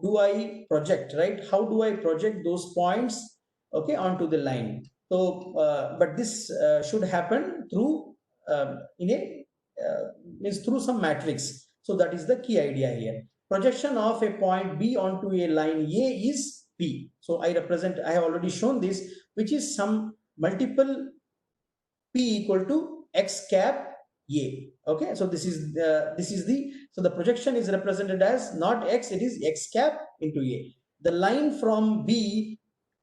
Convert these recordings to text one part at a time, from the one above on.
do I project, right? How do I project those points, okay, onto the line? So, but this should happen through in a means through some matrix. So that is the key idea here. Projection of a point B onto a line A is P. So I have already shown this, which is some multiple P equal to X cap A. Okay, so this is the so the projection is represented as not X, it is X cap into A. The line from B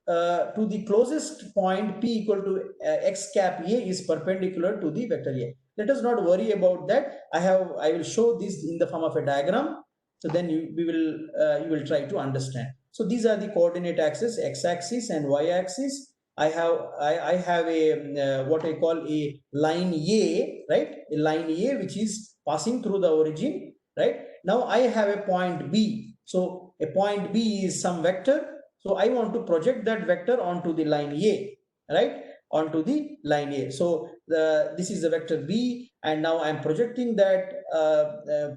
to the closest point P equal to X cap A is perpendicular to the vector A. Let us not worry about that. I will show this in the form of a diagram. So then you will try to understand. So these are the coordinate axes, X axis and Y axis. I have a what I call a line A, right? A line A which is passing through the origin, right? Now I have a point B. So a point B is some vector. So I want to project that vector onto the line A, right? Onto the line A. So this is the vector B, and now I'm projecting that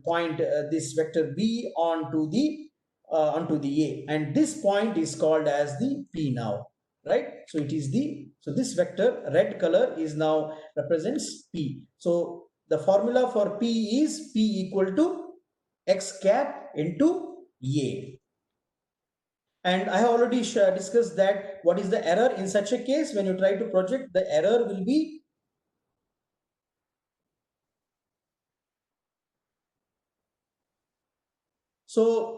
point, this vector B onto the A, and this point is called as the P now, right? So it is so this vector red color is now represents P. So the formula for P is P equal to X cap into A. And I have already discussed that what is the error in such a case when you try to project. The error will be so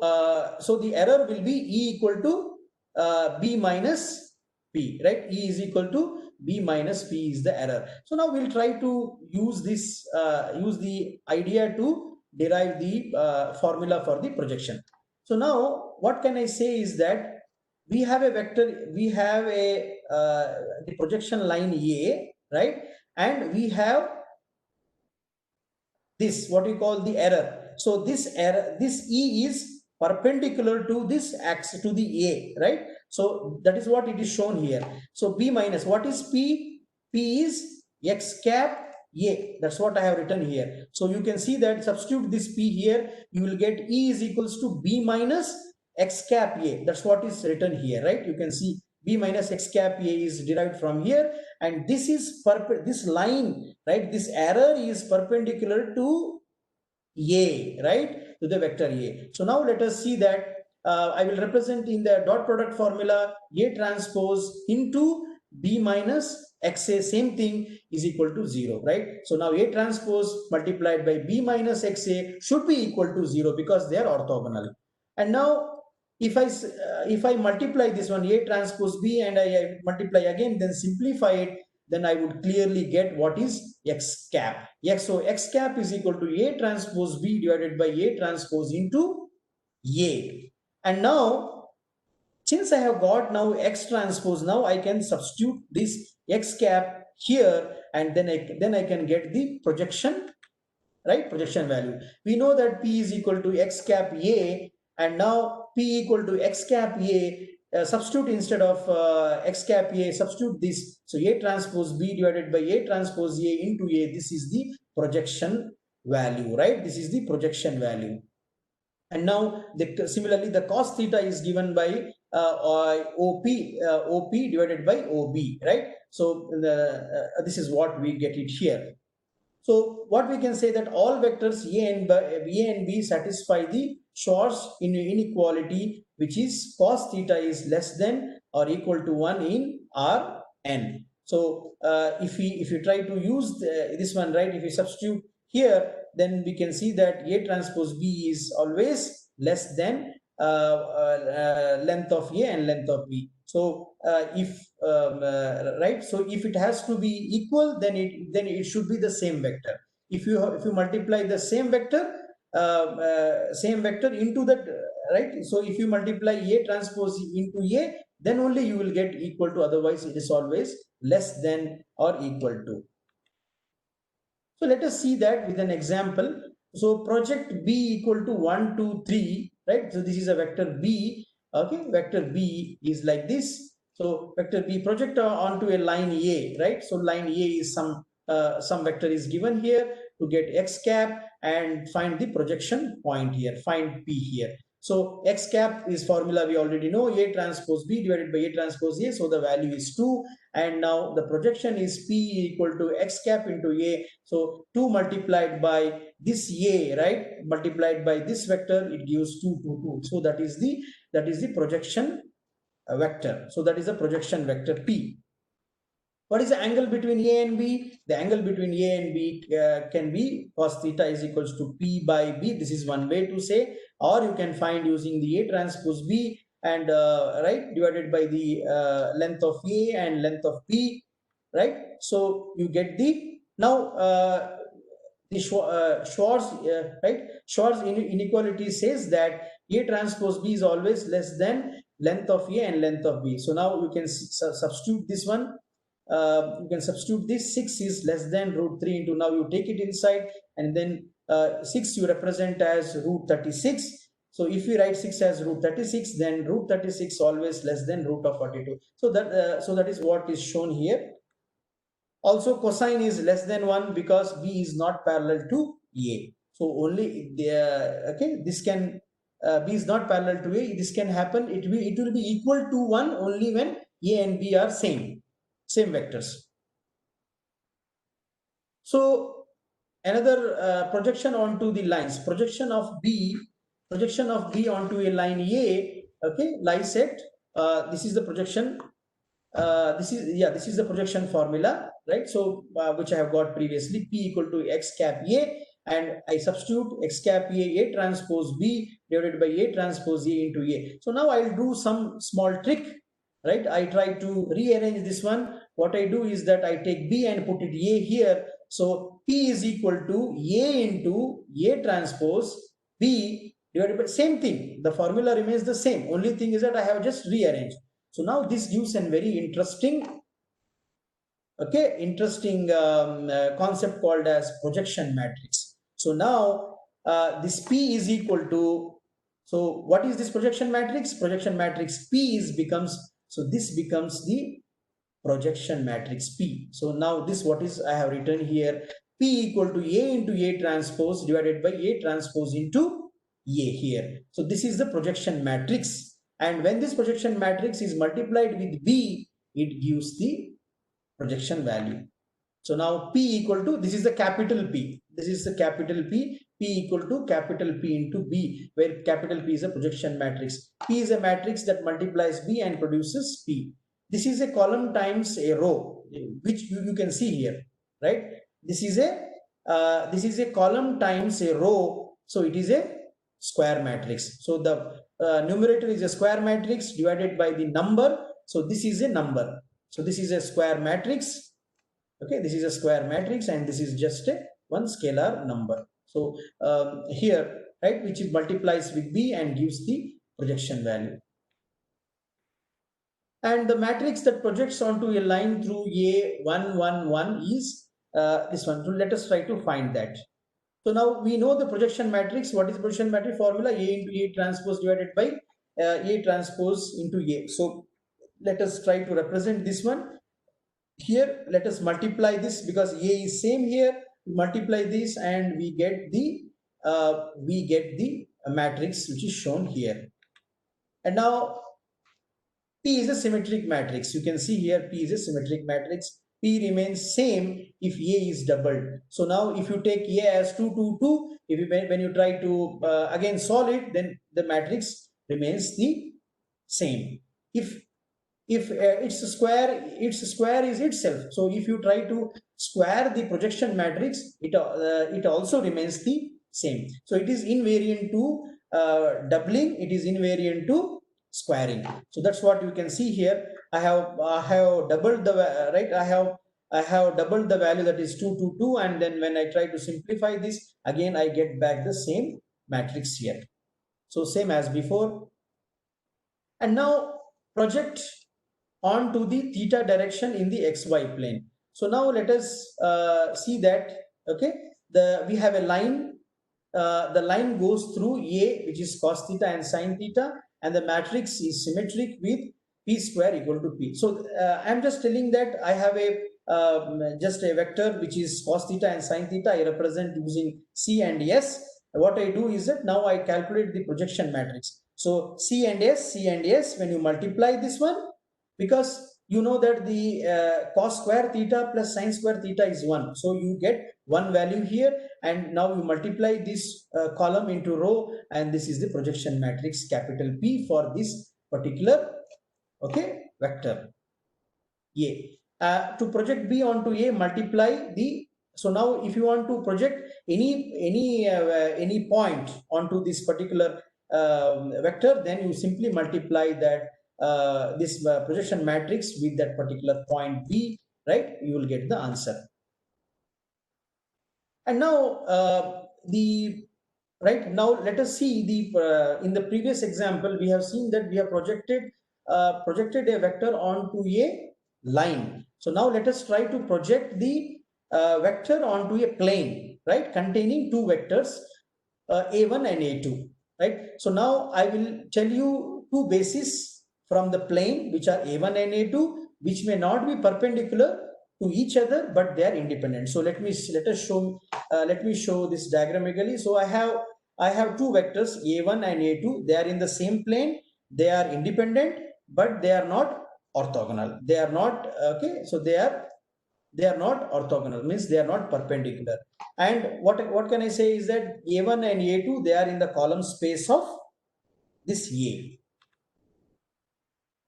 the error will be E equal to B minus P, right? E is equal to B minus P is the error. So now we'll try to use this use the idea to derive the formula for the projection. So now what can I say is that we have a vector, we have a the projection line A, right? And we have this what we call the error. So this error, this E is perpendicular to this axis, to the A, right? So that is what it is shown here. So B minus, what is P? P is X cap A. That's what I have written here. So you can see that substitute this P here, you will get E is equals to B minus X cap A. That's what is written here, right? You can see B minus X cap A is derived from here, and this is this line, right? This error is perpendicular to A, right? To the vector A. So now let us see that I will represent in the dot product formula A transpose into B minus XA, same thing, is equal to 0, right? So now A transpose multiplied by B minus XA should be equal to 0 because they are orthogonal. And now if I multiply this one A transpose B and I multiply again, then simplify it, then I would clearly get what is X cap. So X cap is equal to A transpose B divided by A transpose into A. And now, since I have got now X transpose, now I can substitute this X cap here, and then I can get the projection, right? Projection value. We know that P is equal to X cap A, and now P equal to X cap A, substitute instead of X cap A, substitute this. So A transpose B divided by A transpose A into A, this is the projection value, right? This is the projection value. And now similarly the cos theta is given by OP divided by OB, right? So this is what we get it here. So what we can say that all vectors A and B satisfy the Schwarz inequality, which is cos theta is less than or equal to 1 in Rn. So if you try to use this one, right, if you substitute here, then we can see that A transpose B is always less than length of A and length of B. So right, so if it has to be equal, then it should be the same vector. If you multiply the same vector into that, right? So if you multiply A transpose into A, then only you will get equal to, otherwise it is always less than or equal to. So let us see that with an example. So project B equal to 1, 2, 3, right? So this is a vector B. Okay, vector B is like this. So vector B project onto a line A, right? So line A is some vector is given here to get X cap and find the projection point here, find P here. So X cap is formula we already know, A transpose B divided by A transpose A. So the value is 2. And now the projection is P equal to X cap into A. So 2 multiplied by this A, right? Multiplied by this vector, it gives 2, 2, 2. So that is the projection vector. So that is the projection vector P. What is the angle between A and B? The angle between A and B can be cos theta is equals to P by B. This is one way to say, or you can find using the A transpose B and right, divided by the length of A and length of B, right? So you get the, now the Schwarz, right? Schwarz inequality says that A transpose B is always less than length of A and length of B. So now you can substitute this one. You can substitute this. 6 is less than root 3 into, now you take it inside, and then 6 you represent as root 36. So if we write 6 as root 36, then root 36 always less than root of 42. So that is what is shown here. Also cosine is less than 1 because B is not parallel to A. So only the okay, this can B is not parallel to A. This can happen. It will be equal to 1 only when A and B are same vectors. So another projection onto the lines, projection of B onto a line A, okay, lies at this is the projection, this is the projection formula, right? So which I have got previously, P equal to X cap A, and I substitute X cap A transpose B divided by A transpose A into A. So now I'll do some small trick, right? I try to rearrange this one. What I do is that I take B and put it A here. So P is equal to A into A transpose B divided by, same thing. The formula remains the same. Only thing is that I have just rearranged. So now this gives a very interesting, concept called as projection matrix. So now this P is equal to, so what is this projection matrix? Projection matrix P becomes, so this becomes the projection matrix P. So now this, what is I have written here, P equal to A into A transpose divided by A transpose into A here. So this is the projection matrix. And when this projection matrix is multiplied with B, it gives the projection value. So now P equal to, this is the capital P. This is the capital P. P equal to capital P into B, where capital P is a projection matrix. P is a matrix that multiplies B and produces P. This is a column times a row, which you can see here, right? This is a column times a row, so it is a square matrix. So the numerator is a square matrix divided by the number. So this is a number. So this is a square matrix. Okay, this is a square matrix, and this is just a one scalar number. So here, right, which it multiplies with B and gives the projection value. And the matrix that projects onto a line through A 1 1 1 is this one. So let us try to find that. So now we know the projection matrix. What is the projection matrix formula? A into A transpose divided by A transpose into A. So let us try to represent this one. Here, let us multiply this because A is same here. Multiply this and we get the matrix which is shown here. And now P is a symmetric matrix. You can see here P is a symmetric matrix. P remains same if A is doubled. So now if you take A as 2 2 2, when you try to again solve it, then the matrix remains the same. If its square is itself. So if you try to square the projection matrix, it also remains the same. So it is invariant to doubling. It is invariant to squaring. So that's what you can see here. I have doubled the right. I have doubled the value, that is 2 2 2, and then when I try to simplify this again, I get back the same matrix here. So same as before. And now project onto the theta direction in the xy plane. So now let us see that, okay, we have a line, the line goes through A, which is cos theta and sin theta, and the matrix is symmetric with P square equal to P. So I'm just telling that I have a just a vector which is cos theta and sin theta. I represent using C and S. what I do is that now I calculate the projection matrix. So C and S, when you multiply this one, because you know that the cos square theta plus sin square theta is 1. So you get one value here, and now you multiply this column into row, and this is the projection matrix capital P for this particular, okay, vector A. To project B onto A, multiply the, so now if you want to project any point onto this particular vector, then you simply multiply that this projection matrix with that particular point B, right? You will get the answer. And now now let us see the in the previous example we have seen that we have projected a vector onto a line. So now let us try to project the vector onto a plane, right, containing two vectors, a1 and a2, right? So now I will tell you two bases from the plane which are a1 and a2, which may not be perpendicular to each other, but they are independent. So let me show this diagrammatically. So I have two vectors a1 and a2. They are in the same plane. They are independent, but they are not orthogonal. They are not, okay. So they are not orthogonal, means they are not perpendicular. And what can I say is that a1 and a2, they are in the column space of this A.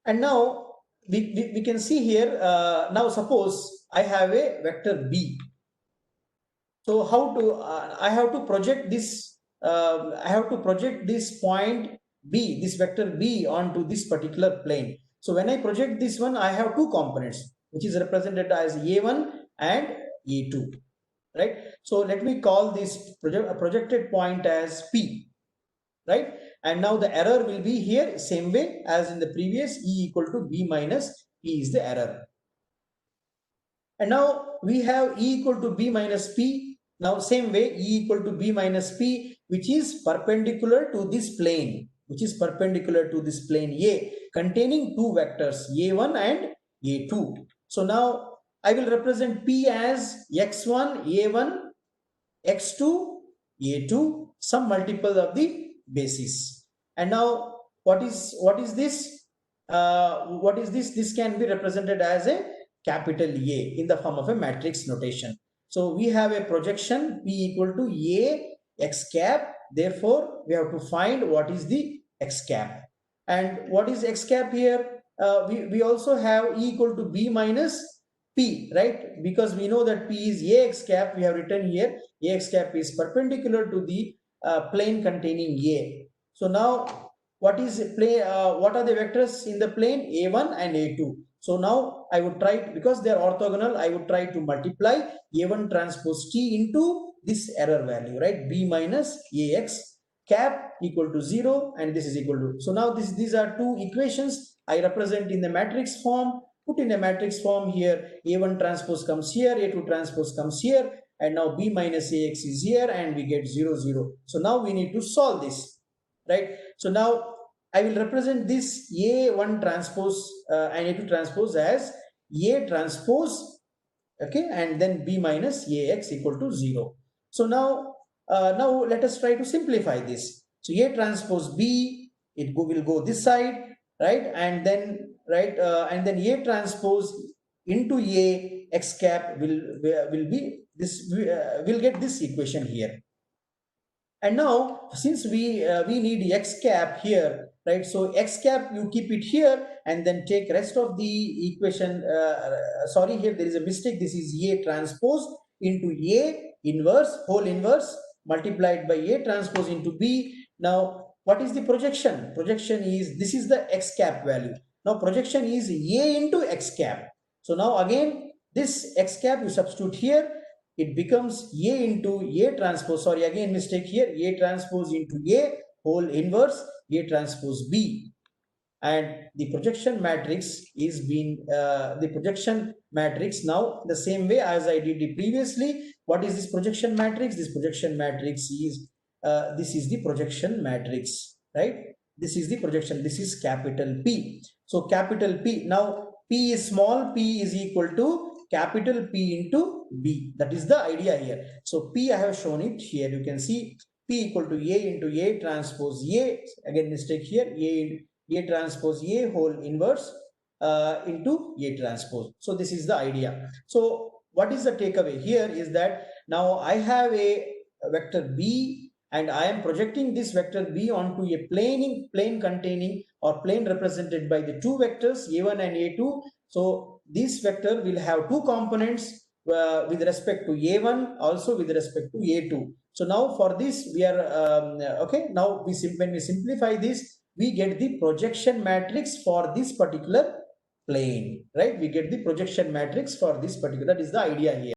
And now we can see here, now suppose I have a vector B. So how to, I have to project this, point B, this vector B onto this particular plane. So when I project this one, I have two components, which is represented as A1 and A2, right? So let me call this projected point as P, right? And now the error will be here same way as in the previous, E equal to B minus P is the error. And now we have E equal to B minus P. Now same way, E equal to B minus P, which is perpendicular to this plane, A, containing two vectors A1 and A2. So now I will represent P as x1 A1, x2 A2, some multiple of the basis. And now what is this? This can be represented as a capital A in the form of a matrix notation. So we have a projection P equal to A x cap. Therefore, we have to find what is the x cap. And what is x cap here? We also have E equal to B minus P, right? Because we know that P is Ax cap. We have written here Ax cap is perpendicular to the plane containing A. So now what is what are the vectors in the plane? A1 and A2. So now I would try, because they are orthogonal, I would try to multiply A1 transpose T into this error value, right? B minus Ax cap equal to 0, and this is equal to. So now these are two equations I represent in the matrix form. Put in a matrix form here, A1 transpose comes here, A2 transpose comes here, and now B minus Ax is here, and we get 0, 0. So now we need to solve this, right? So now I will represent this A1 transpose and A2 transpose as A transpose, okay, and then B minus Ax equal to 0. So now, now let us try to simplify this. So A transpose B, will go this side, right, and then A transpose into A x cap will be this, will get this equation here. And now since we need x cap here, right? So x cap, you keep it here and then take rest of the equation. Sorry, here there is a mistake. This is A transpose into A inverse, whole inverse, multiplied by A transpose into B. Now what is the projection? Projection is, this is the x cap value. Now projection is A into x cap. So now again this x cap you substitute here, it becomes A into A transpose, sorry, again mistake here, A transpose into A whole inverse A transpose B. And the projection matrix is being, the projection matrix now the same way as I did it previously. What is this projection matrix? This projection matrix is, this is the projection matrix, right? This is the projection, this is capital P. So capital P, now P is small, P is equal to capital P into B. That is the idea here. So P, I have shown it here. You can see P equal to A into A transpose A, again mistake here, A transpose A whole inverse into A transpose. So this is the idea. So what is the takeaway here is that now I have a vector B and I am projecting this vector B onto a plane containing or plane represented by the two vectors A1 and A2. So this vector will have two components with respect to A1, also with respect to A2. So now for this we are okay. Now when we simplify this, we get the projection matrix for this particular plane, right? We get the projection matrix for this particular, that is the idea here.